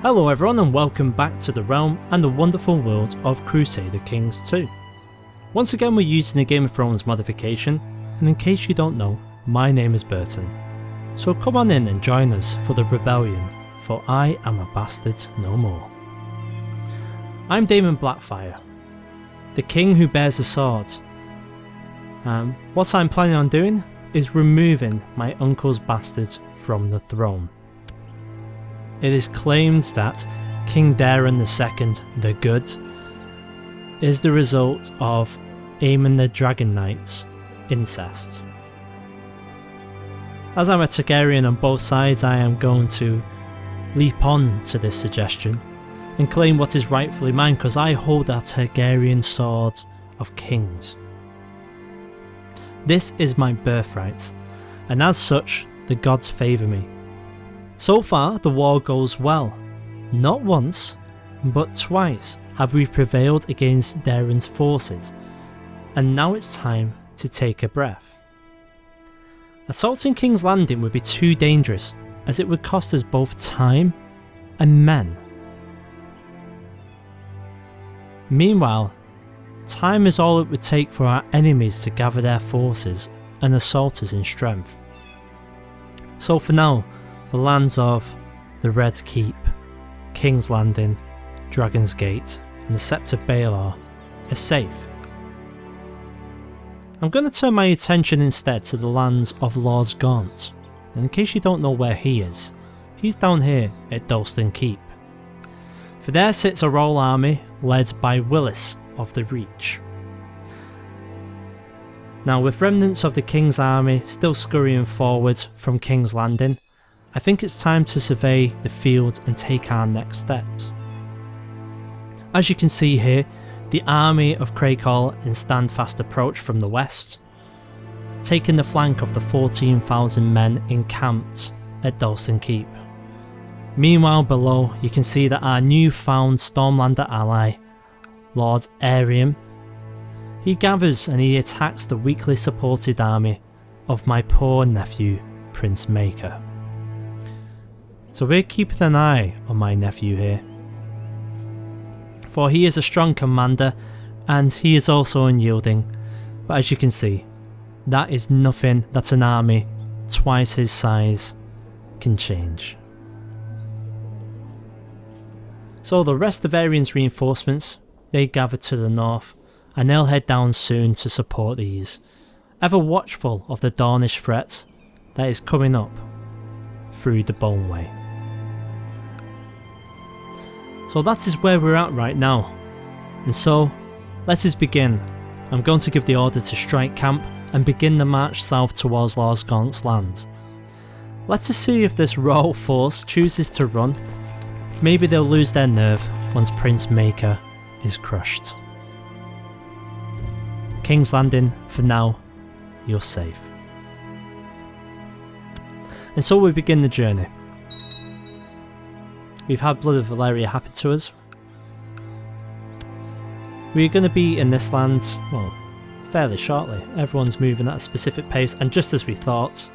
Hello everyone and welcome back to the realm and the wonderful world of Crusader Kings 2. Once again we're using the Game of Thrones modification, and in case you don't know, my name is Burton. So come on in and join us for the rebellion, for I am a bastard no more. I'm Daemon Blackfyre, the king who bears the sword. What I'm planning on doing is removing my uncle's bastards from the throne. It is claimed that King Daemon II the Good is the result of Aemon the Dragon Knight's incest. As I'm a Targaryen on both sides, I am going to leap on to this suggestion and claim what is rightfully mine, because I hold that Targaryen sword of kings. This is my birthright, and as such the gods favour me. So far the war goes well. Not once, but twice have we prevailed against Daemon's forces, and now it's time to take a breath. Assaulting King's Landing would be too dangerous, as it would cost us both time and men. Meanwhile, time is all it would take for our enemies to gather their forces and assault us in strength. So for now, the lands of the Red Keep, King's Landing, Dragon's Gate and the Sept of Baelor are safe. I'm going to turn my attention instead to the lands of Lord Gaunt, and in case you don't know where he is, he's down here at Dalston Keep. For there sits a royal army led by Willis of the Reach. Now, with remnants of the King's army still scurrying forward from King's Landing, I think it's time to survey the field and take our next steps. As you can see here, the army of Craigall in Standfast approach from the west, taking the flank of the 14,000 men encamped at Dalston Keep. Meanwhile below, you can see that our newfound Stormlander ally, Lord Aerion, he gathers and he attacks the weakly supported army of my poor nephew, Prince Maker. So we're keeping an eye on my nephew here, for he is a strong commander and he is also unyielding, but as you can see, that is nothing that an army twice his size can change. So the rest of Aerion's reinforcements, they gather to the north and they'll head down soon to support these, ever watchful of the Dornish threat that is coming up through the Bone Way. So that is where we're at right now, and so let us begin. I'm going to give the order to strike camp and begin the march south towards Lord Gaunt's land. Let us see if this royal force chooses to run. Maybe they'll lose their nerve once Prince Maker is crushed. King's Landing, for now, you're safe. And so we begin the journey. We've had Blood of Valyria happen to us. We're going to be in this land, well, fairly shortly. Everyone's moving at a specific pace, and just as we thought,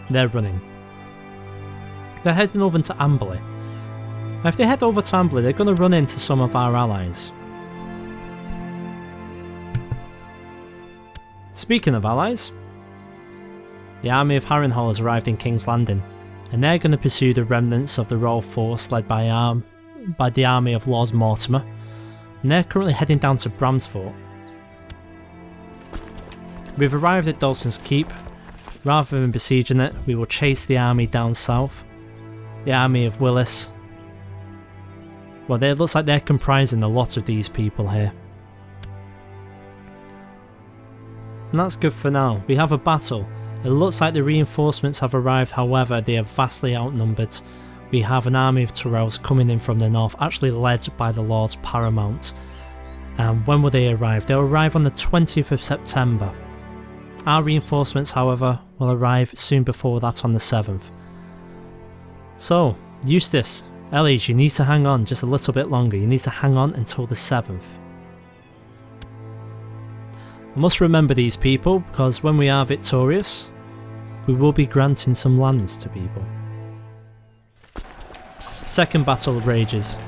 they're running. They're heading over to Amberley. Now if they head over to Amberley, they're going to run into some of our allies. Speaking of allies, the army of Harrenhal has arrived in King's Landing, and they're going to pursue the remnants of the royal force led by the army of Lord Mortimer, and they're currently heading down to Bramsfort. We've arrived at Dalston's Keep. Rather than besieging it, we will chase the army down south. The army of Willis. Well, it looks like they're comprising a lot of these people here. And that's good for now. We have a battle. It looks like the reinforcements have arrived, however they are vastly outnumbered. We have an army of Tyrells coming in from the north, actually led by the Lord Paramount. And when will they arrive? They'll arrive on the 20th of September. Our reinforcements, however, will arrive soon before that on the 7th. So, Eustace, Ellies, you need to hang on just a little bit longer. You need to hang on until the 7th. I must remember these people, because when we are victorious, we will be granting some lands to people. Second battle rages.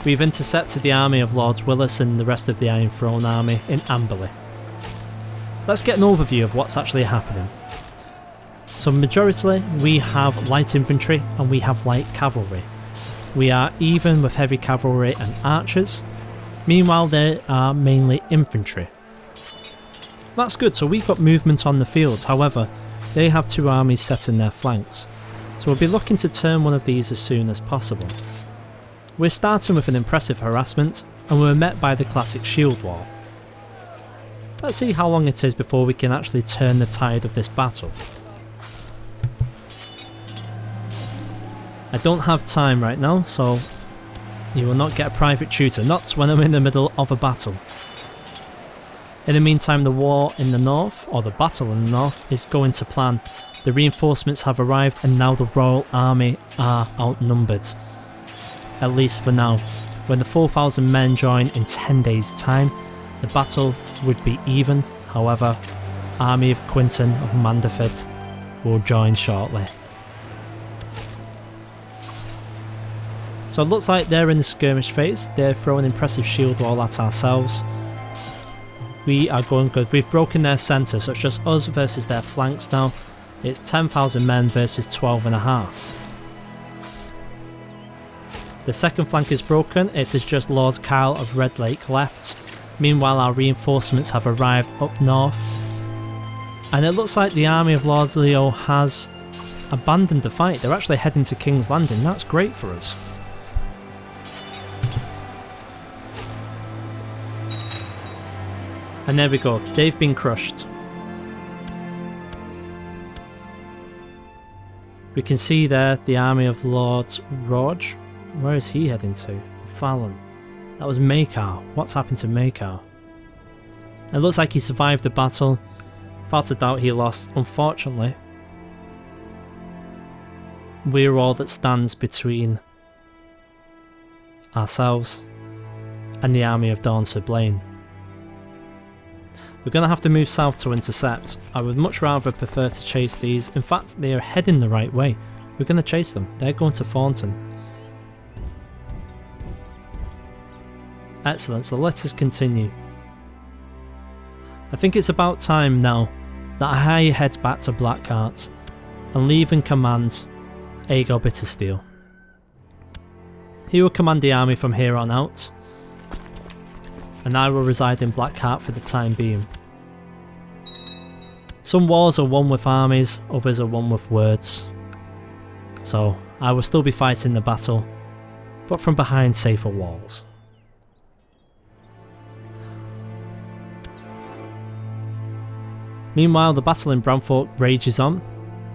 We've intercepted the army of Lords Willis and the rest of the Iron Throne army in Amberley. Let's get an overview of what's actually happening. So majority we have light infantry and we have light cavalry. We are even with heavy cavalry and archers. Meanwhile they are mainly infantry. That's good, so we've got movement on the field, however they have two armies set in their flanks. So we'll be looking to turn one of these as soon as possible. We're starting with an impressive harassment and we're met by the classic shield wall. Let's see how long it is before we can actually turn the tide of this battle. I don't have time right now, so you will not get a private tutor, not when I'm in the middle of a battle. In the meantime, the war in the north, or the battle in the north, is going to plan. The reinforcements have arrived and now the royal army are outnumbered. At least for now. When the 4,000 men join in 10 days time, the battle would be even. However, army of Quinton of Manderford will join shortly. So it looks like they're in the skirmish phase. They're throwing an impressive shield wall at ourselves. We are going good. We've broken their centre, so it's just us versus their flanks now. It's 10,000 men versus 12,500. The second flank is broken, it is just Lord Kyle of Red Lake left. Meanwhile our reinforcements have arrived up north. And it looks like the army of Lord Leo has abandoned the fight. They're actually heading to King's Landing. That's great for us. And there we go, they've been crushed. We can see there the army of Lord Rorge. Where is he heading to? Fallon. That was Maekar. What's happened to Maekar? It looks like he survived the battle. Without a doubt he lost, unfortunately. We're all that stands between ourselves and the army of Dawn Sir Blaine. We're going to have to move south to intercept. I would much rather prefer to chase these. In fact, they are heading the right way. We're going to chase them. They're going to Thornton. Excellent, so let us continue. I think it's about time now that I head back to Blackheart and leave in command Aegon Bittersteel. He will command the army from here on out, and I will reside in Blackheart for the time being. Some wars are won with armies, others are won with words. So I will still be fighting the battle, but from behind safer walls. Meanwhile, the battle in Bramford rages on.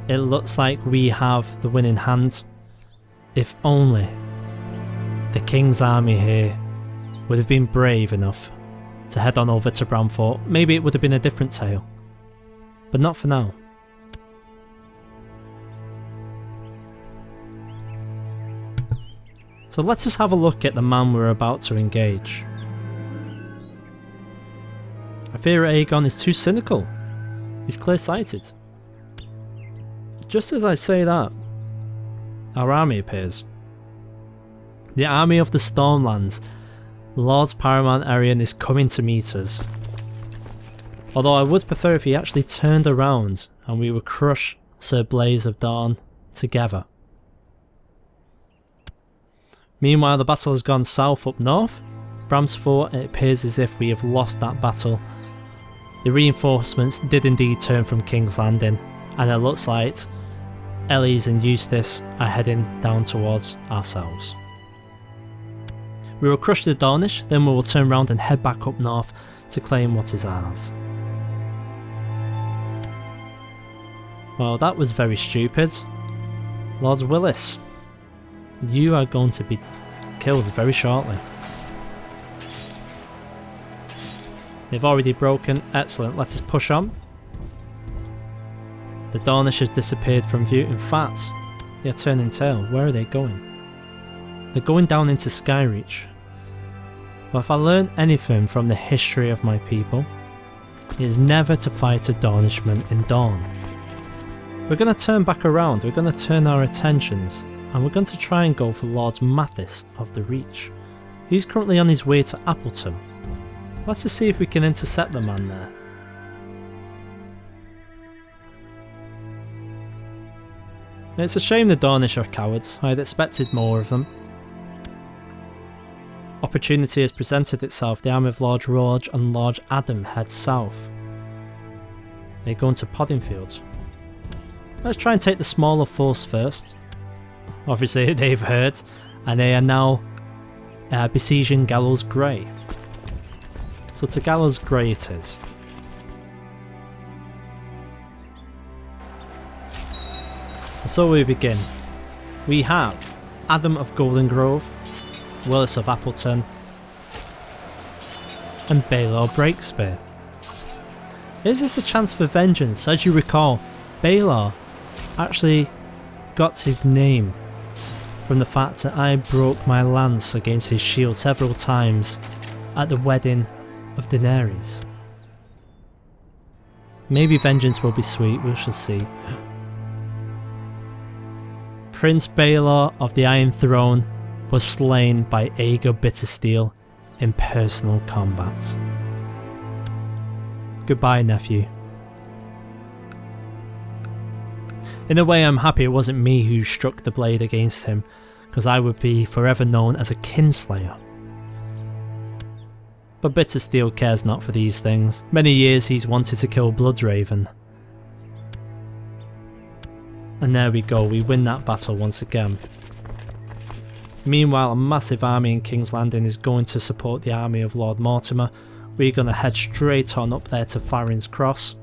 It looks like we have the winning hand. If only the King's army here would have been brave enough to head on over to Bramford, maybe it would have been a different tale. But not for now. So let's just have a look at the man we're about to engage. I fear Aegon is too cynical. He's clear-sighted. Just as I say that, our army appears. The army of the Stormlands. Lord Paramount Arion is coming to meet us. Although I would prefer if he actually turned around and we would crush Sir Blaze of Dawn together. Meanwhile, the battle has gone south up north. Bramsford, it appears as if we have lost that battle. The reinforcements did indeed turn from King's Landing, and it looks like Ellies and Eustace are heading down towards ourselves. We will crush the Dornish, then we will turn round and head back up north to claim what is ours. Well, that was very stupid. Lord Willis, you are going to be killed very shortly. They've already broken. Excellent, let us push on. The Dornish has disappeared from view. In fact, they are turning tail. Where are they going? They're going down into Skyreach. Well, if I learn anything from the history of my people, it is never to fight a Dornishman in Dawn. We're going to turn back around. We're going to turn our attentions and we're going to try and go for Lord Mathis of the Reach. He's currently on his way to Appleton. Let's just see if we can intercept the man there. It's a shame the Dornish are cowards. I had expected more of them. Opportunity has presented itself. The army of Lord Roge and Lord Adam head south. They're going to Podingfield. Let's try and take the smaller force first. Obviously they've heard, and they are now besieging Gallows Grey. So to Gallows Grey it is. And so we begin. We have Adam of Golden Grove, Willis of Appleton, and Baelor Breakspear. Is this a chance for vengeance? As you recall, Baelor actually got his name from the fact that I broke my lance against his shield several times at the wedding of Daenerys. Maybe vengeance will be sweet, we shall see. Prince Baelor of the Iron Throne was slain by Aegon Bittersteel in personal combat. Goodbye, nephew. In a way, I'm happy it wasn't me who struck the blade against him, because I would be forever known as a kinslayer. But Bittersteel cares not for these things. Many years he's wanted to kill Bloodraven. And there we go, we win that battle once again. Meanwhile, a massive army in King's Landing is going to support the army of Lord Mortimer. We're going to head straight on up there to Farron's Cross.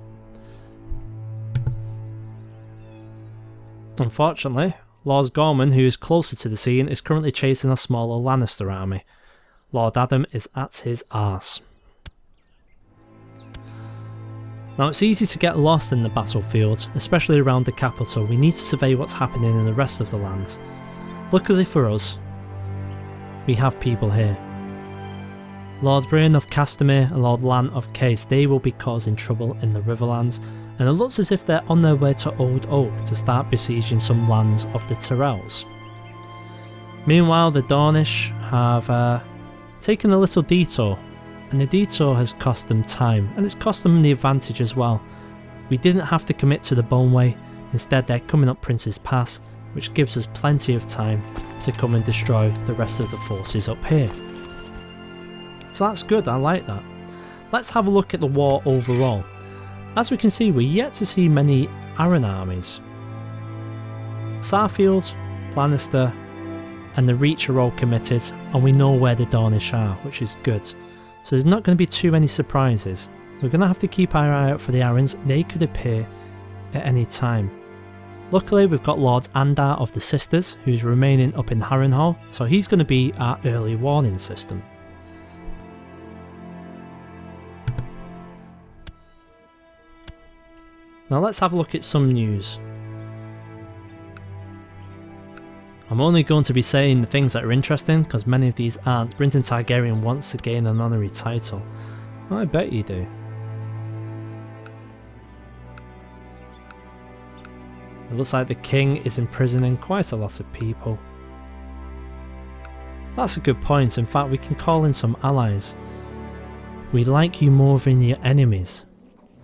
Unfortunately, Lord Gorman, who is closer to the scene, is currently chasing a smaller Lannister army. Lord Adam is at his arse. Now it's easy to get lost in the battlefield, especially around the capital. We need to survey what's happening in the rest of the land. Luckily for us, we have people here. Lord Brian of Castamere and Lord Lan of Case, they will be causing trouble in the Riverlands, and it looks as if they're on their way to Old Oak to start besieging some lands of the Tyrells. Meanwhile, the Dornish have taken a little detour, and the detour has cost them time, and it's cost them the advantage as well. We didn't have to commit to the Boneway, instead they're coming up Prince's Pass, which gives us plenty of time to come and destroy the rest of the forces up here. So that's good, I like that. Let's have a look at the war overall. As we can see, we're yet to see many Arryn armies. Sarfield, Lannister and the Reach are all committed, and we know where the Dornish are, which is good. So there's not going to be too many surprises. We're going to have to keep our eye out for the Arryns. They could appear at any time. Luckily we've got Lord Andar of the Sisters, who's remaining up in Harrenhal, so he's going to be our early warning system. Now let's have a look at some news. I'm only going to be saying the things that are interesting because many of these aren't. Brynden Targaryen wants to gain an honorary title. Well, I bet you do. It looks like the king is imprisoning quite a lot of people. That's a good point. In fact, we can call in some allies. We like you more than your enemies.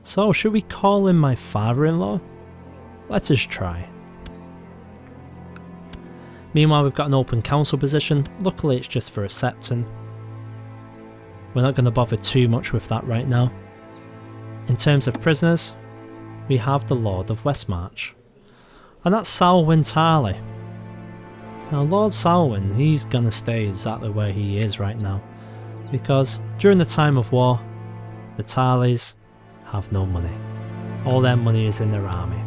So, should we call in my father-in-law? Let us try. Meanwhile, we've got an open council position. Luckily, it's just for a Septon. We're not going to bother too much with that right now. In terms of prisoners, we have the Lord of Westmarch. And that's Salwyn Tarly. Now, Lord Salwyn, he's going to stay exactly where he is right now. Because during the time of war, the Tarlys have no money. All their money is in their army.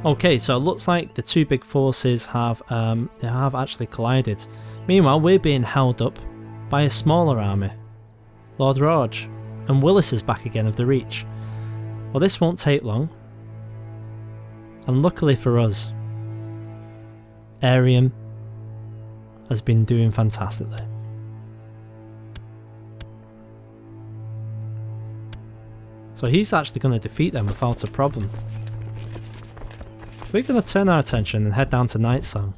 Okay, so it looks like the two big forces have actually collided. Meanwhile, we're being held up by a smaller army. Lord Roge, and Willis is back again of the Reach. Well, this won't take long. And luckily for us, Aerion has been doing fantastically. So he's actually going to defeat them without a problem. we're going to turn our attention and head down to Nightsong.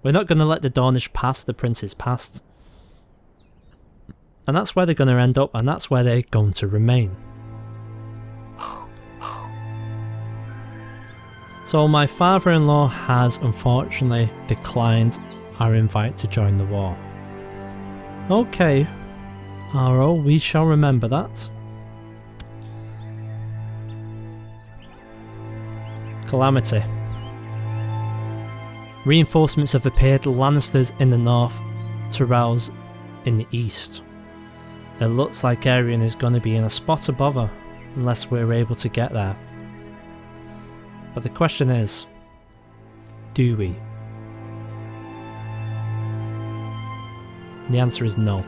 We're not going to let the Dornish pass the Prince's past. And that's where they're going to end up, and that's where they're going to remain. So my father-in-law has unfortunately declined our invite to join the war. Okay, Aro, we shall remember that. Calamity. Reinforcements have appeared, Lannisters in the north, Tyrells in the east. It looks like Aerion is going to be in a spot of bother unless we're able to get there. But the question is, do we? The answer is no.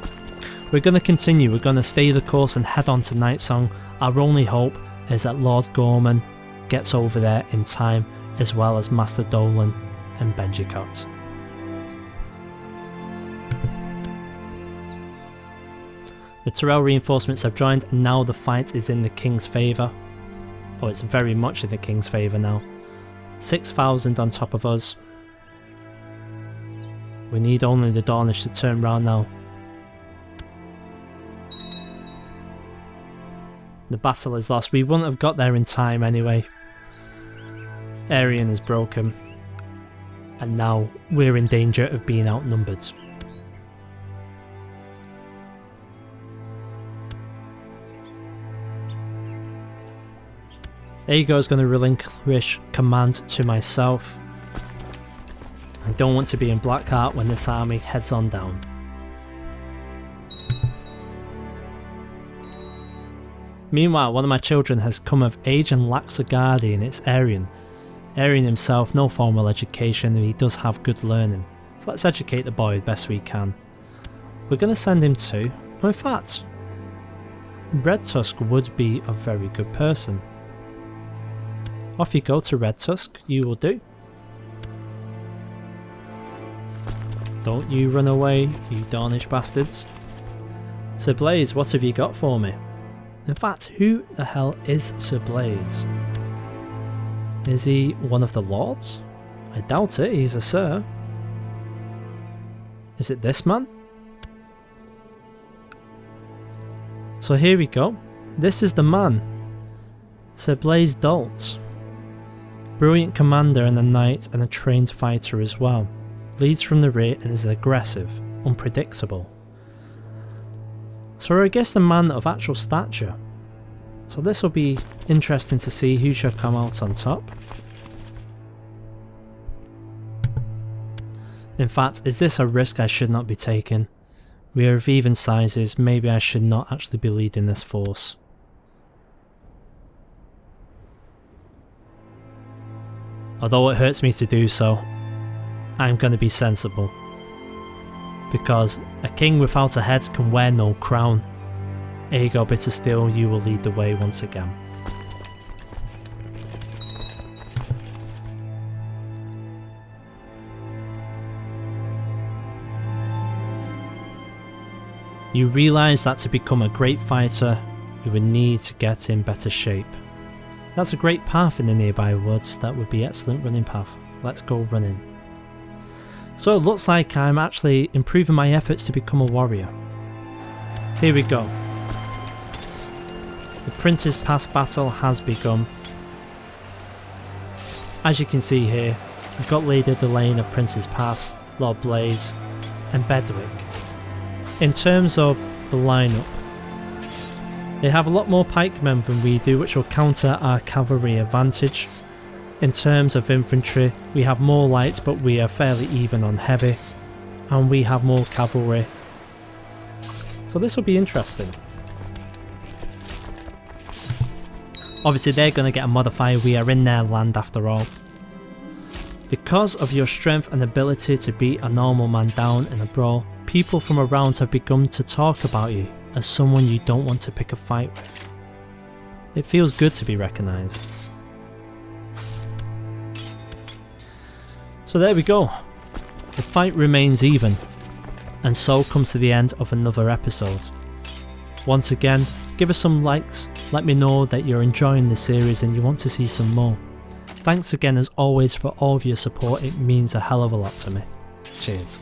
We're going to continue, we're going to stay the course and head on to Nightsong. Our only hope is that Lord Gorman gets over there in time, as well as Master Dolan and Benjicott. The Tyrell reinforcements have joined, and now the fight is in the King's favour. Oh, it's very much in the King's favour now. 6,000 on top of us. We need only the Dornish to turn round now. The battle is lost. We wouldn't have got there in time anyway. Aerion is broken. And now we're in danger of being outnumbered. Aegon is going to relinquish command to myself. I don't want to be in Blackheart when this army heads on down. Meanwhile, one of my children has come of age and lacks a guardian. It's Aerion. Aerion himself, no formal education, and he does have good learning. So let's educate the boy the best we can. We're going to send him to... Oh, in fact, Red Tusk would be a very good person. Off you go to Red Tusk, you will do. Don't you run away, you Dornish bastards. Sir Blaze, what have you got for me? In fact, who the hell is Sir Blaze? Is he one of the lords? I doubt it, he's a sir. Is it this man? So here we go. This is the man. Sir Blaze Dolt. Brilliant commander and a knight and a trained fighter as well. Leads from the rear and is aggressive, unpredictable. So I guess a man of actual stature. So this will be interesting to see who shall come out on top. In fact, is this a risk I should not be taking? We are of even sizes, maybe I should not actually be leading this force. Although it hurts me to do so, I'm going to be sensible. Because a king without a head can wear no crown. Aegon Bittersteel, you will lead the way once again. You realise that to become a great fighter, you would need to get in better shape. That's a great path in the nearby woods, that would be excellent running path. Let's go running. So it looks like I'm actually improving my efforts to become a warrior. Here we go. The Prince's Pass battle has begun. As you can see here, we've got Lady Delane of Prince's Pass, Lord Blaze and Bedwick. In terms of the lineup, they have a lot more pikemen than we do, which will counter our cavalry advantage. In terms of infantry, we have more light, but we are fairly even on heavy, and we have more cavalry. So this will be interesting. Obviously they're going to get a modifier, we are in their land after all. Because of your strength and ability to beat a normal man down in a brawl, people from around have begun to talk about you as someone you don't want to pick a fight with. It feels good to be recognised. So there we go. The fight remains even, and so comes to the end of another episode. Once again, give us some likes, let me know that you're enjoying the series and you want to see some more. Thanks again as always for all of your support, it means a hell of a lot to me. Cheers.